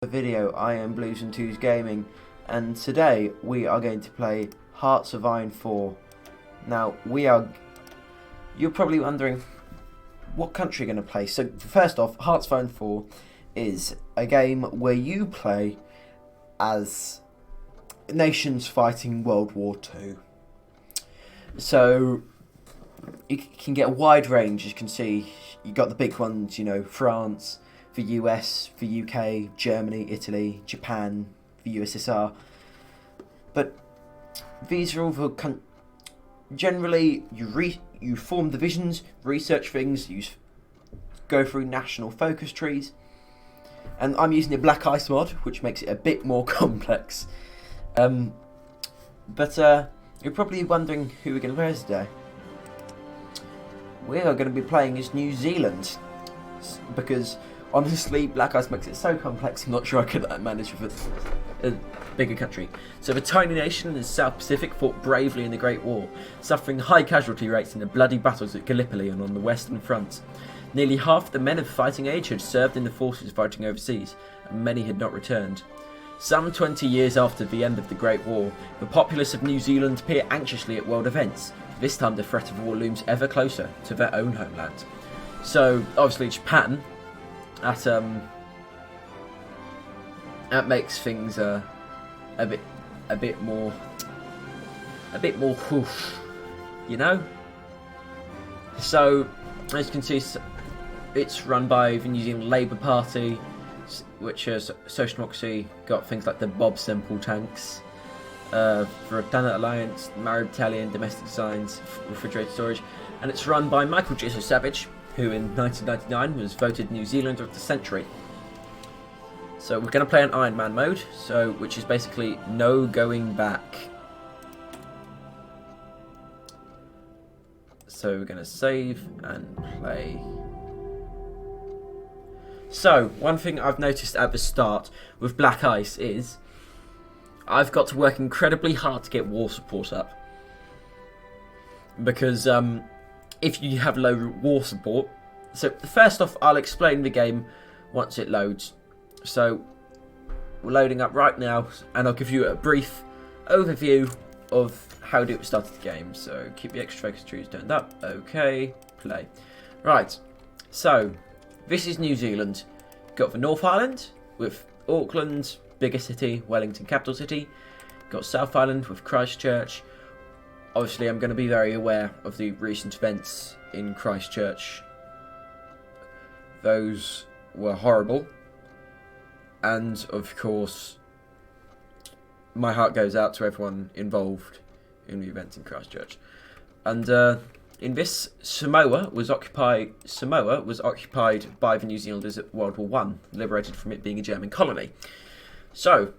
The video. I am Blues and Twos Gaming, and today we are going to play Hearts of Iron 4. Now you're probably wondering what country you're going to play. So first off, Hearts of Iron 4 is a game where you play as nations fighting World War II. So you can get a wide range. As you can see, you got the big ones, you know, France, for US, for UK, Germany, Italy, Japan, for USSR. But these are all the generally you form divisions, research things, go through national focus trees. And I'm using the Black Ice mod, which makes it a bit more complex. But you're probably wondering who we're going to play as today. We are going to be playing as New Zealand, because honestly, Black Ice makes it so complex, I'm not sure I could manage with a bigger country. So the tiny nation in the South Pacific fought bravely in the Great War, suffering high casualty rates in the bloody battles at Gallipoli and on the Western Front. Nearly half the men of fighting age had served in the forces fighting overseas, and many had not returned. Some 20 years after the end of the Great War, the populace of New Zealand peer anxiously at world events. This time the threat of war looms ever closer to their own homeland. So, obviously Japan, that makes things a bit more whoosh, you know. So as you can see, it's run by the New Zealand Labour Party, which is social democracy. Got things like the Bob Semple tanks, for a Planet Alliance, Maori Battalion, domestic designs, refrigerated storage, and it's run by Michael J. Savage, who in 1999 was voted New Zealander of the Century. So we're going to play an Iron Man mode, which is basically no going back. So we're going to save and play. So one thing I've noticed at the start with Black Ice is I've got to work incredibly hard to get war support up, because if you have low war support. So first off, I'll explain the game once it loads. So we're loading up right now, and I'll give you a brief overview of how to start the game. So keep the extra focus trees turned up. Okay, play. Right, so this is New Zealand. Got the North Island with Auckland, bigger city, Wellington, capital city. Got South Island with Christchurch. Obviously, I'm going to be very aware of the recent events in Christchurch. Those were horrible. And, of course, my heart goes out to everyone involved in the events in Christchurch. And in this, Samoa was occupied by the New Zealanders at World War I, liberated from it being a German colony. So,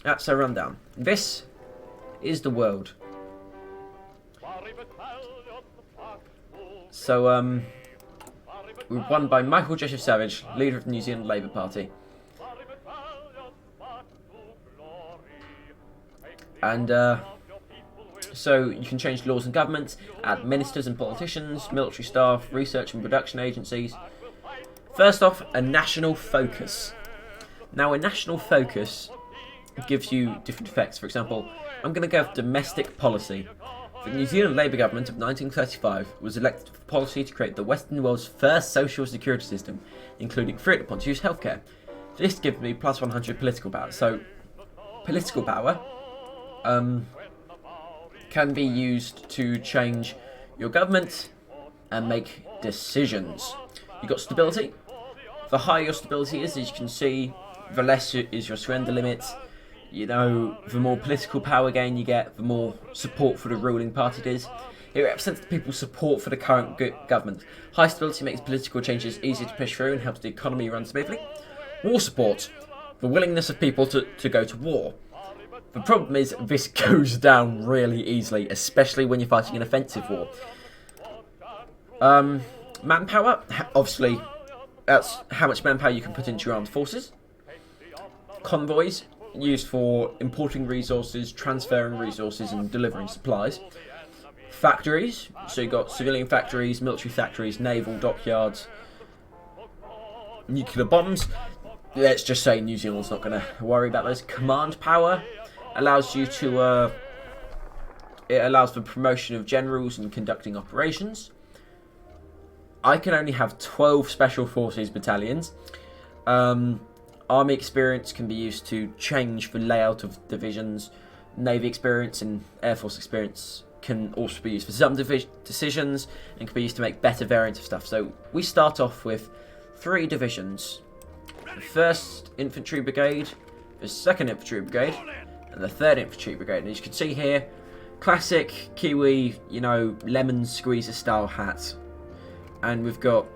that's a rundown. This is the world. So, we were won by Michael J. Savage, leader of the New Zealand Labour Party. And, so you can change laws and governments, add ministers and politicians, military staff, research and production agencies. First off, a national focus. Now, a national focus gives you different effects. For example, I'm going to go with domestic policy. The New Zealand Labour government of 1935 was elected for policy to create the Western world's first social security system, including freedom upon use healthcare. This gives me plus 100 political power. So, political power can be used to change your government and make decisions. You've got stability. The higher your stability is, as you can see, the less is your surrender limit. You know, the more political power gain you get, the more support for the ruling party it is. It represents the people's support for the current government. High stability makes political changes easier to push through and helps the economy run smoothly. War support. The willingness of people to go to war. The problem is this goes down really easily, especially when you're fighting an offensive war. Manpower. Obviously, that's how much manpower you can put into your armed forces. Convoys. Used for importing resources, transferring resources and delivering supplies. Factories, so you've got civilian factories, military factories, naval dockyards. Nuclear bombs. let's just say New Zealand's not going to worry about those. Command power allows you to... it allows for promotion of generals and conducting operations. I can only have 12 Special Forces battalions. Army experience can be used to change the layout of divisions. Navy experience and Air Force experience can also be used for some decisions and can be used to make better variants of stuff. So we start off with 3 divisions. The 1st Infantry Brigade, the 2nd Infantry Brigade, and the 3rd Infantry Brigade. And as you can see here, classic Kiwi, you know, lemon squeezer style hat. And we've got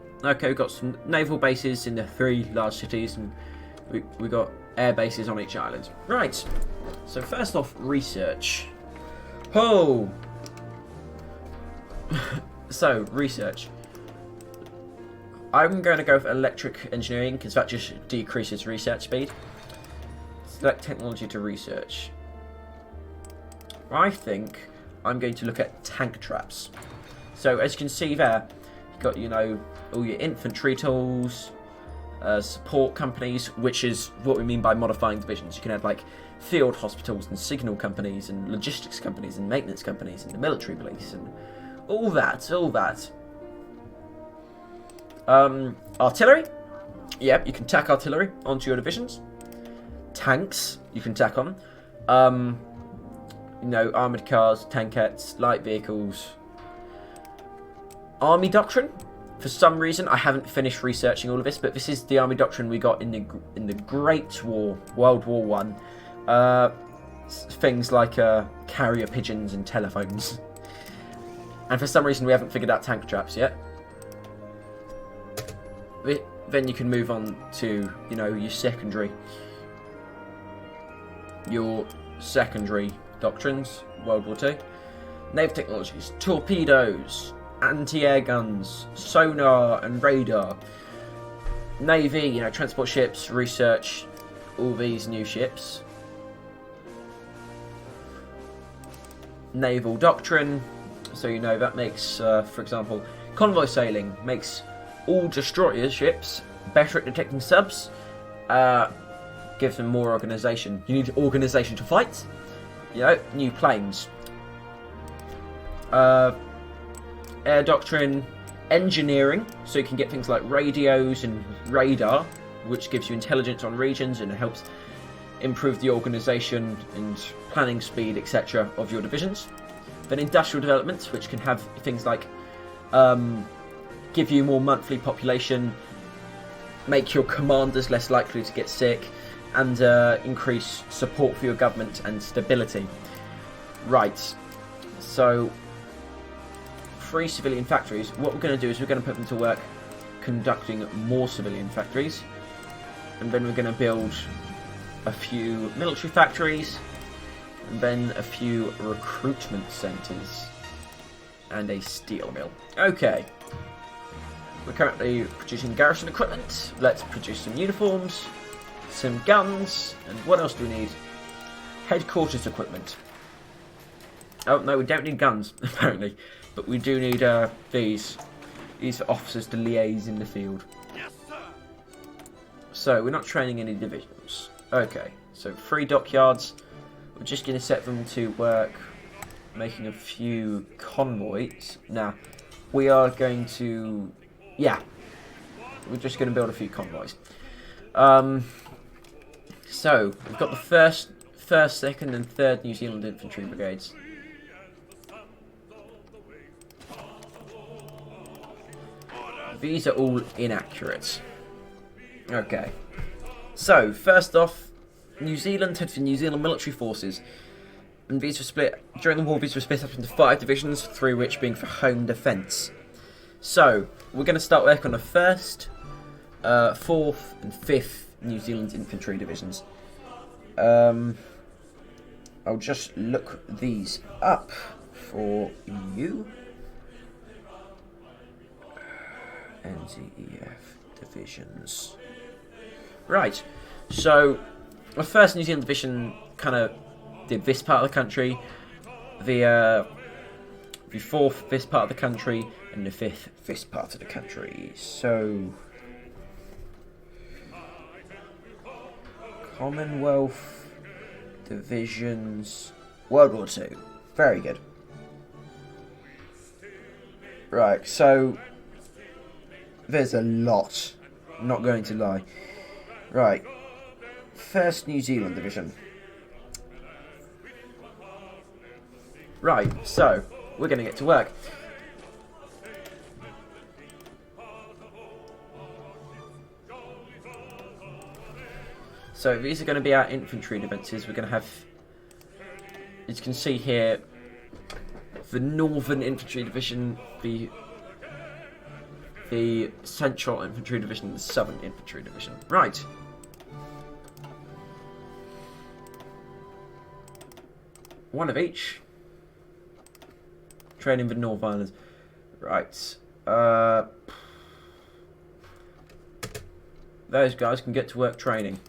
some naval bases in the 3 large cities, and we got air bases on each island. Right, so first off, research. Oh! So, research. I'm going to go for electric engineering, because that just decreases research speed. Select technology to research. I think I'm going to look at tank traps. So, as you can see there, you've got, you know, all your infantry tools, support companies, which is what we mean by modifying divisions. You can have, like, field hospitals and signal companies and logistics companies and maintenance companies and the military police and all that. Artillery. Yep, you can tack artillery onto your divisions. Tanks, you can tack on. You know, armoured cars, tankettes, light vehicles. Army doctrine. For some reason, I haven't finished researching all of this, but this is the army doctrine we got in the Great War, World War One. Things like carrier pigeons and telephones. And for some reason, we haven't figured out tank traps yet. Then you can move on to, you know, your secondary doctrines, World War Two. Naval technologies, torpedoes, anti-air guns, sonar and radar. Navy, you know, transport ships, research all these new ships. Naval doctrine, so you know that makes, for example, convoy sailing makes all destroyer ships better at detecting subs, gives them more organisation. You need organisation to fight, you know, new planes. Air doctrine, engineering, so you can get things like radios and radar, which gives you intelligence on regions and it helps improve the organisation and planning speed, etc. of your divisions. Then industrial development, which can have things like give you more monthly population, make your commanders less likely to get sick, and increase support for your government and stability. Right, so 3 civilian factories. What we're going to do is we're going to put them to work conducting more civilian factories, and then we're going to build a few military factories, and then a few recruitment centres, and a steel mill. Okay, we're currently producing garrison equipment. Let's produce some uniforms, some guns, and what else do we need? Headquarters equipment. Oh no, we don't need guns apparently, but we do need these for officers to liaise in the field. Yes, sir. So we're not training any divisions. Okay, so 3 dockyards. We're just going to set them to work making a few convoys. Now, we are going to... yeah, we're just going to build a few convoys. So, we've got the first, 2nd and 3rd New Zealand Infantry Brigades. These are all inaccurate. Okay. So, first off, New Zealand had the New Zealand military forces. And these were split, during the war, these were split up into 5 divisions, 3 which being for home defence. So, we're going to start work on the 1st, 4th and 5th New Zealand infantry divisions. I'll just look these up for you. NZEF divisions. Right, so the 1st New Zealand division kind of did this part of the country, the 4th this part of the country, and the 5th this part of the country. So Commonwealth divisions. World War Two. Very good. Right, so there's a lot. I'm not going to lie. Right. 1st New Zealand Division. Right, so we're going to get to work. So these are going to be our infantry defences. We're going to have, as you can see here, the Northern Infantry Division, the Central Infantry Division, and the Southern Infantry Division. Right. One of each. Training the North Islands. Right. Those guys can get to work training.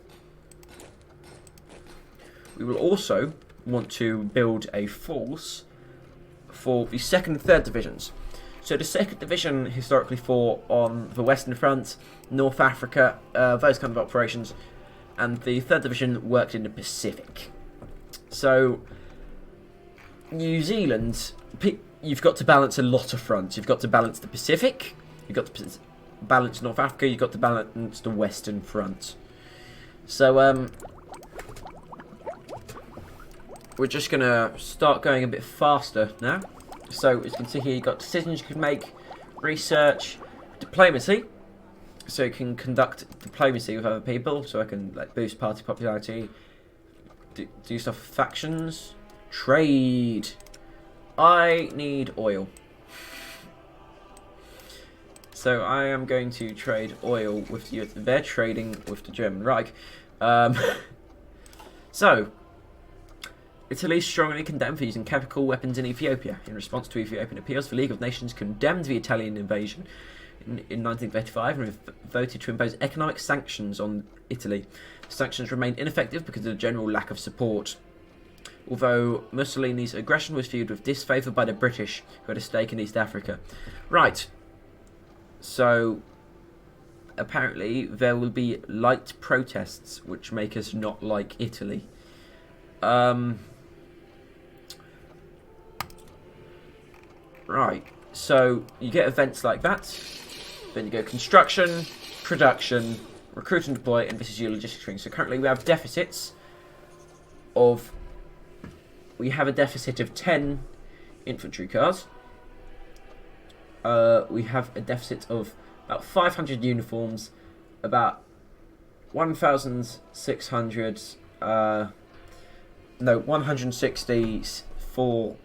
We will also want to build a force for the 2nd and 3rd Divisions. So the 2nd Division historically fought on the Western Front, North Africa, those kind of operations, and the 3rd Division worked in the Pacific. So New Zealand, you've got to balance a lot of fronts. You've got to balance the Pacific, you've got to balance North Africa, you've got to balance the Western Front. So we're just going to start going a bit faster now. So, as you can see here, you've got decisions you can make, research, diplomacy. So you can conduct diplomacy with other people, so I can like boost party popularity, do stuff with factions, trade. I need oil. So I am going to trade oil with the... They're trading with the German Reich. So... Italy strongly condemned for using chemical weapons in Ethiopia. In response to Ethiopian appeals, the League of Nations condemned the Italian invasion in 1935 and voted to impose economic sanctions on Italy. The sanctions remained ineffective because of the general lack of support. Although Mussolini's aggression was viewed with disfavour by the British, who had a stake in East Africa. Right. So, apparently, there will be light protests, which make us not like Italy. Right, so you get events like that, then you go construction, production, recruit and deploy, and this is your logistics training. So currently we have deficits of, we have a deficit of 10 infantry cars. We have a deficit of about 500 uniforms, about 1,600, 164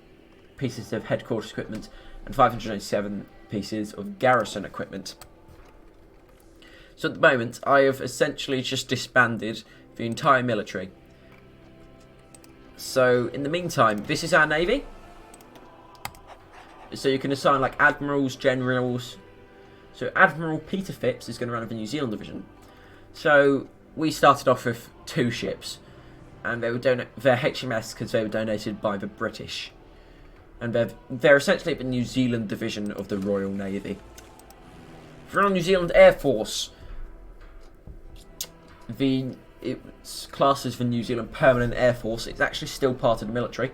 pieces of headquarters equipment and 597 pieces of garrison equipment. So at the moment, I have essentially just disbanded the entire military. So in the meantime, this is our navy. So you can assign like admirals, generals. So Admiral Peter Phipps is going to run the New Zealand division. So we started off with 2 ships, and they were they're HMS because they were donated by the British. And they're essentially the New Zealand division of the Royal Navy. For New Zealand Air Force, it's classed as the New Zealand Permanent Air Force. It's actually still part of the military,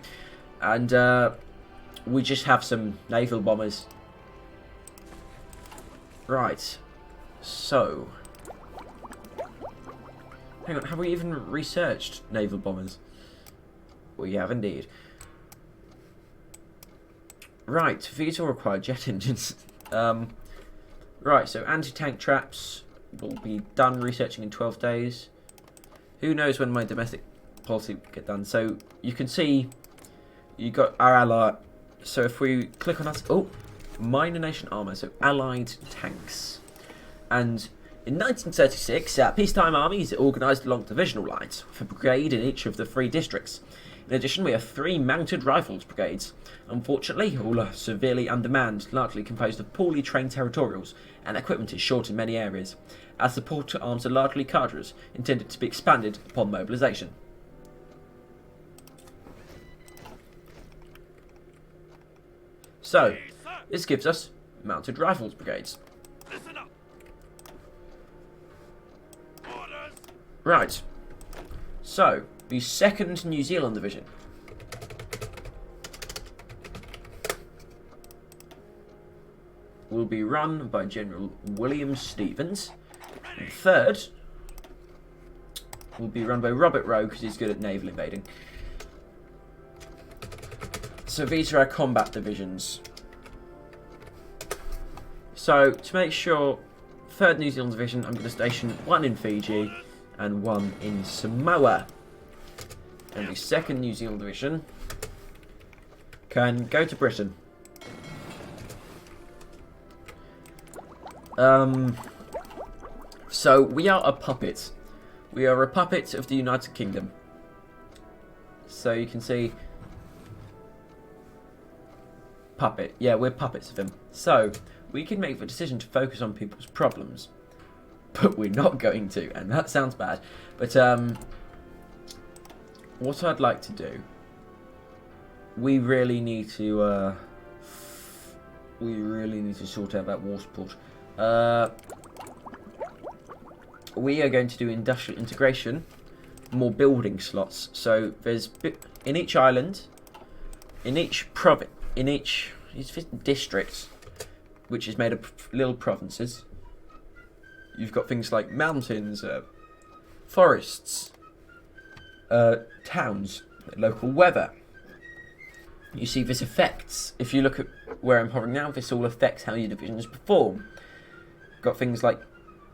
and we just have some naval bombers. Right, so hang on, have we even researched naval bombers? We have indeed. Right, these all require jet engines. Right, so anti-tank traps will be done researching in 12 days. Who knows when my domestic policy will get done. So you can see you got our ally. So if we click on us, minor nation armour, so allied tanks. And in 1936, peacetime armies organised along divisional lines, with a brigade in each of the 3 districts. In addition, we have 3 mounted rifles brigades. Unfortunately, all are severely undermanned, largely composed of poorly trained territorials, and equipment is short in many areas, as support arms are largely cadres, intended to be expanded upon mobilisation. So, this gives us mounted rifles brigades. Right. So, the 2nd New Zealand Division. Will be run by General William Stevens. And the 3rd will be run by Robert Rowe because he's good at naval invading. So these are our combat divisions. So to make sure, 3rd New Zealand Division, I'm going to station 1 in Fiji and 1 in Samoa. And the 2nd New Zealand Division can go to Britain. So we are a puppet. We are a puppet of the United Kingdom. So you can see... Puppet. Yeah, we're puppets of him. So, we can make the decision to focus on people's problems. But we're not going to, and that sounds bad. But, what I'd like to do... We really need to, sort out that war support. We are going to do industrial integration, more building slots. So there's in each island, in each district, which is made of little provinces. You've got things like mountains, forests, towns, local weather. You see, this affects, if you look at where I'm hovering now, this all affects how your divisions perform. Got things like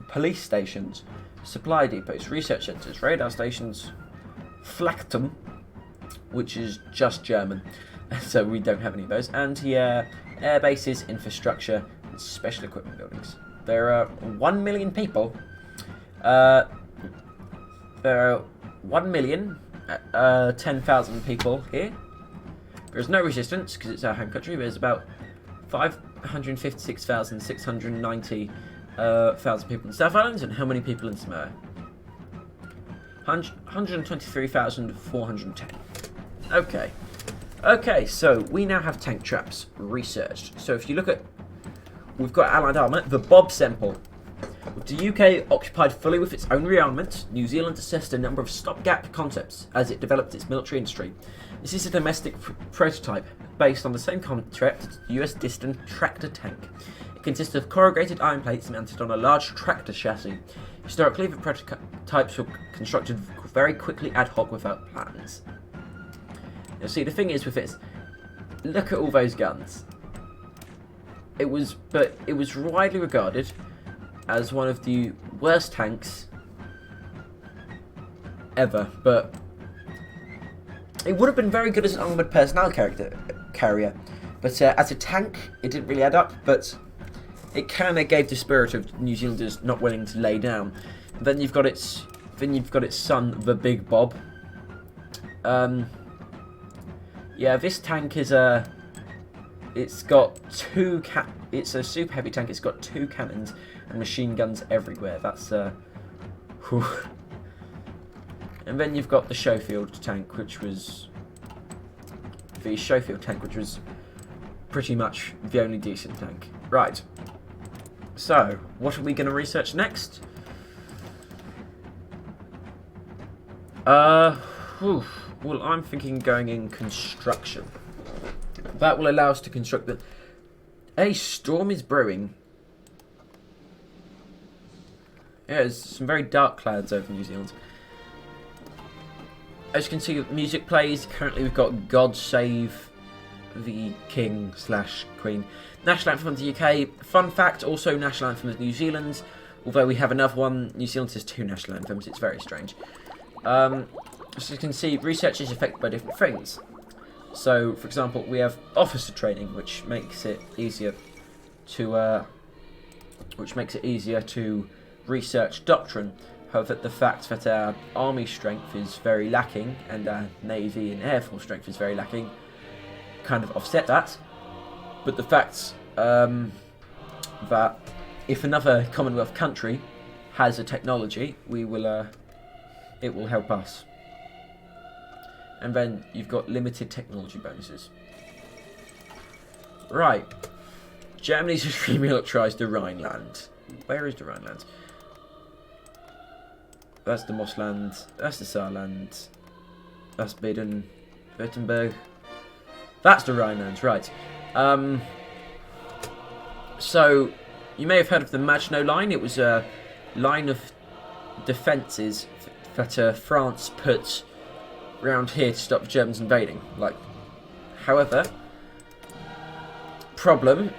police stations, supply depots, research centres, radar stations, Flachtum, which is just German, so we don't have any of those, and air bases, infrastructure, and special equipment buildings. There are 1 million people. There are 1,010,000 people here. There's no resistance because it's our home country. There's about 556,690 thousand people in the South Islands, and how many people in Samoa? 123,410. Okay. Okay, so we now have tank traps researched. So if you look at, we've got Allied armour, the Bob Semple. With the UK occupied fully with its own rearmament, New Zealand assessed a number of stopgap concepts as it developed its military industry. This is a domestic prototype based on the same concept as the US Diston tractor tank. It consists of corrugated iron plates mounted on a large tractor chassis. Historically, the prototypes were constructed very quickly ad hoc without plans. Now see, the thing is with this, look at all those guns. It was widely regarded as one of the worst tanks ever, but it would have been very good as an armoured personnel carrier, but as a tank, it didn't really add up, but it kind of gave the spirit of New Zealanders not willing to lay down. Then you've got its son, the Big Bob. Yeah, this tank is it's a super heavy tank. It's got 2 cannons and machine guns everywhere. That's whew. And then you've got the Schofield tank, which was pretty much the only decent tank. Right. So, what are we going to research next? Well, I'm thinking going in construction. That will allow us to construct the... A storm is brewing. Yeah, there's some very dark clouds over New Zealand. As you can see, music plays. Currently we've got God Save the King / Queen. National Anthem of the UK. Fun fact, also National Anthem of New Zealand. Although we have another one. New Zealand has 2 national anthems. It's very strange. As you can see, research is affected by different things. So, for example, we have officer training, which makes it easier to research doctrine. However, the fact that our army strength is very lacking and our navy and air force strength is very lacking kind of offset that. But the fact that if another Commonwealth country has a technology, it will help us. And then you've got limited technology bonuses. Right. Germany's just remilitarised the Rhineland. Where is the Rhineland? That's the Mossland. That's the Saarland. That's Baden, Württemberg. That's the Rhinelands, right. So, you may have heard of the Maginot Line. It was a line of defences that France put around here to stop the Germans invading. However, problem,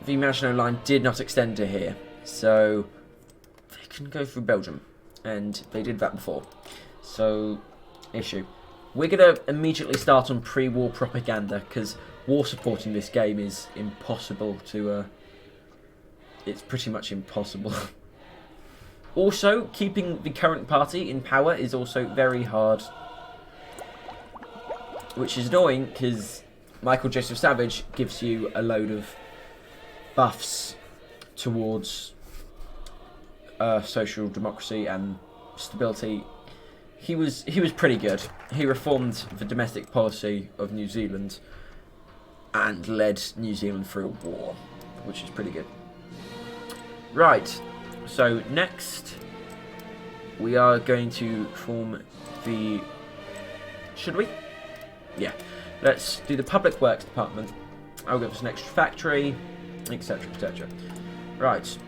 the Maginot Line did not extend to here. So, they can go through Belgium. And they did that before. So, issue. We're going to immediately start on pre-war propaganda, because war support in this game is impossible to... it's pretty much impossible. Also, keeping the current party in power is also very hard. Which is annoying, because Michael Joseph Savage gives you a load of buffs towards social democracy and stability. He was pretty good. He reformed the domestic policy of New Zealand and led New Zealand through a war, which is pretty good. Right, so next we are going to form the... Should we? Yeah. Let's do the Public Works Department. I'll give us an extra factory, etc, etc. Right.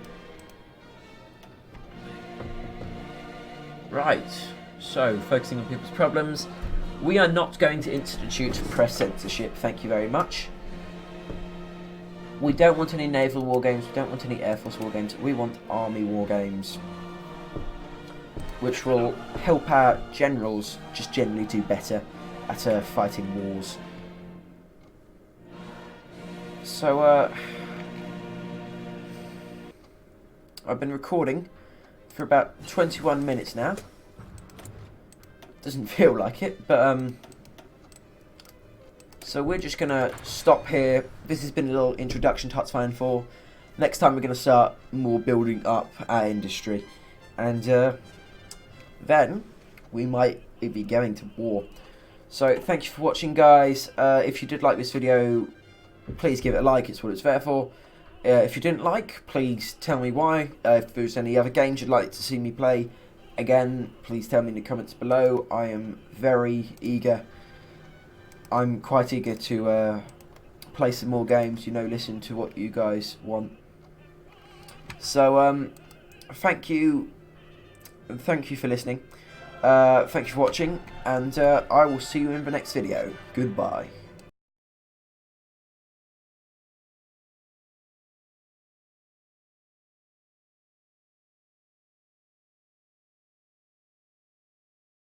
Right. So, focusing on people's problems. We are not going to institute press censorship, thank you very much. We don't want any naval war games, we don't want any air force war games, we want army war games. Which will help our generals just generally do better at fighting wars. So, I've been recording for about 21 minutes now. Doesn't feel like it, but so we're just gonna stop here. This has been a little introduction to Huts of Iron 4. Next time we're gonna start more building up our industry, and then we might be going to war. So thank you for watching, guys. If you did like this video, please give it a like. It's what it's there for. If you didn't like, please tell me why. If there's any other games you'd like to see me play, again, please tell me in the comments below. I am very eager. I'm quite eager to play some more games, listen to what you guys want. So, thank you for listening. Thank you for watching, and I will see you in the next video. Goodbye.